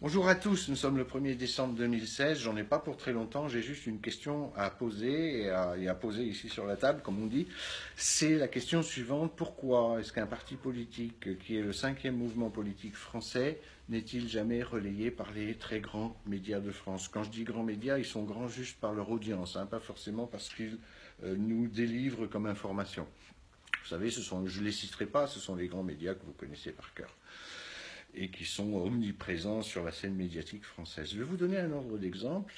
Bonjour à tous, nous sommes le 1er décembre 2016, j'en ai pas pour très longtemps, j'ai juste une question à poser et à poser ici sur la table, comme on dit. C'est la question suivante, pourquoi est-ce qu'un parti politique qui est le 5e mouvement politique français n'est-il jamais relayé par les très grands médias de France? Quand je dis grands médias, ils sont grands juste par leur audience, pas forcément parce qu'ils nous délivrent comme information. Vous savez, je ne les citerai pas, ce sont les grands médias que vous connaissez par cœur et qui sont omniprésents sur la scène médiatique française. Je vais vous donner un ordre d'exemple.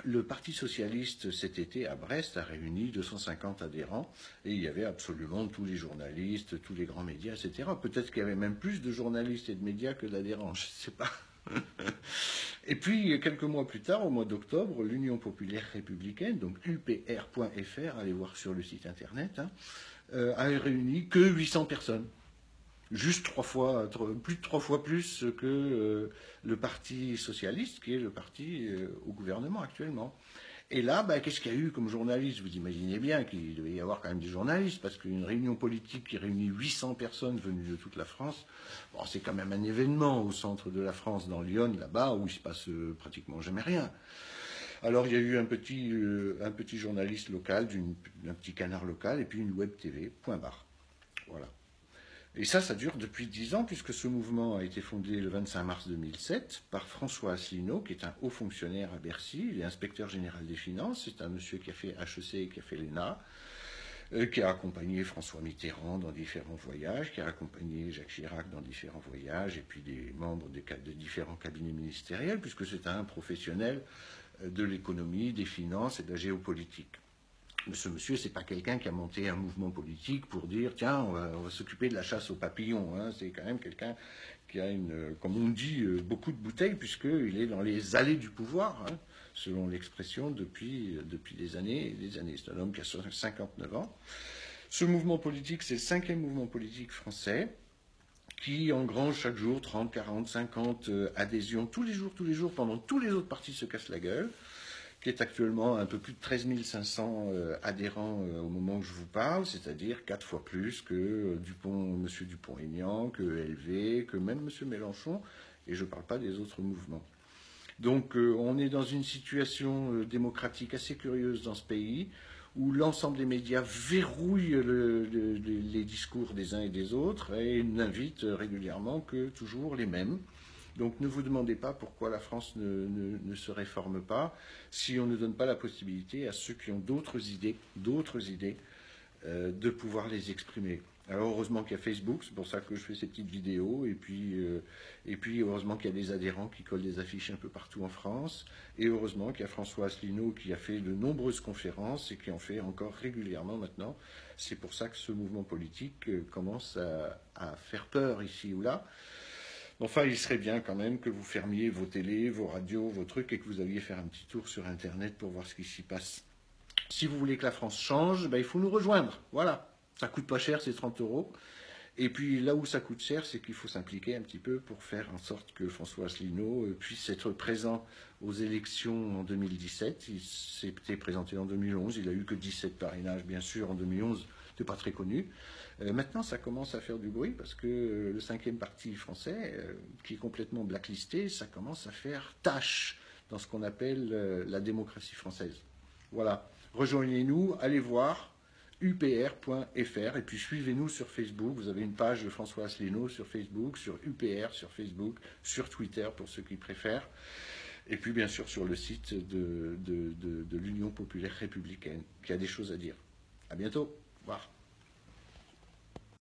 Le Parti socialiste, cet été, à Brest, a réuni 250 adhérents, et il y avait absolument tous les journalistes, tous les grands médias, etc. Peut-être qu'il y avait même plus de journalistes et de médias que d'adhérents, je ne sais pas. Et puis, quelques mois plus tard, au mois d'octobre, l'Union populaire républicaine, donc upr.fr, allez voir sur le site internet, a réuni que 800 personnes. Juste plus de 3 fois plus que le Parti socialiste, qui est le parti au gouvernement actuellement. Et là, qu'est-ce qu'il y a eu comme journaliste? Vous imaginez bien qu'il devait y avoir quand même des journalistes, parce qu'une réunion politique qui réunit 800 personnes venues de toute la France, bon, c'est quand même un événement au centre de la France, dans Lyon, là-bas, où il se passe pratiquement jamais rien. Alors il y a eu un petit journaliste local, d'un petit canard local, et puis une web TV, point barre. Voilà. Et ça dure depuis 10 ans, puisque ce mouvement a été fondé le 25 mars 2007 par François Asselineau, qui est un haut fonctionnaire à Bercy, il est inspecteur général des finances, c'est un monsieur qui a fait HEC et qui a fait l'ENA, qui a accompagné François Mitterrand dans différents voyages, qui a accompagné Jacques Chirac dans différents voyages, et puis des membres de différents cabinets ministériels, puisque c'est un professionnel de l'économie, des finances et de la géopolitique. Mais ce monsieur, c'est pas quelqu'un qui a monté un mouvement politique pour dire tiens, on va s'occuper de la chasse aux papillons. C'est quand même quelqu'un qui a comme on dit, beaucoup de bouteilles, puisqu'il est dans les allées du pouvoir, selon l'expression, depuis des années et des années. C'est un homme qui a 59 ans. Ce mouvement politique, c'est le 5e mouvement politique français, qui engrange chaque jour 30, 40, 50 adhésions tous les jours, pendant tous les autres partis se cassent la gueule, qui est actuellement un peu plus de 13 500 adhérents au moment où je vous parle, c'est-à-dire 4 fois plus que M. Dupont-Aignan, que LV, que même M. Mélenchon, et je ne parle pas des autres mouvements. Donc on est dans une situation démocratique assez curieuse dans ce pays, où l'ensemble des médias verrouillent les discours des uns et des autres et n'invitent régulièrement que toujours les mêmes. Donc ne vous demandez pas pourquoi la France ne se réforme pas si on ne donne pas la possibilité à ceux qui ont d'autres idées, de pouvoir les exprimer. Alors heureusement qu'il y a Facebook, c'est pour ça que je fais ces petites vidéos, et puis heureusement qu'il y a des adhérents qui collent des affiches un peu partout en France, et heureusement qu'il y a François Asselineau qui a fait de nombreuses conférences et qui en fait encore régulièrement maintenant. C'est pour ça que ce mouvement politique commence à faire peur ici ou là. Enfin, il serait bien quand même que vous fermiez vos télés, vos radios, vos trucs, et que vous alliez faire un petit tour sur Internet pour voir ce qui s'y passe. Si vous voulez que la France change, il faut nous rejoindre. Voilà. Ça coûte pas cher, c'est 30 €. Et puis là où ça coûte cher, c'est qu'il faut s'impliquer un petit peu pour faire en sorte que François Asselineau puisse être présent aux élections en 2017. Il s'était présenté en 2011, il n'a eu que 17 parrainages, bien sûr, en 2011, c'était pas très connu. Maintenant, ça commence à faire du bruit parce que le 5e parti français, qui est complètement blacklisté, ça commence à faire tâche dans ce qu'on appelle la démocratie française. Voilà. Rejoignez-nous, allez voir upr.fr et puis suivez-nous sur Facebook. Vous avez une page de François Asselineau sur Facebook, sur UPR, sur Facebook, sur Twitter pour ceux qui préfèrent. Et puis bien sûr sur le site de l'Union populaire républicaine qui a des choses à dire. À bientôt. Au revoir.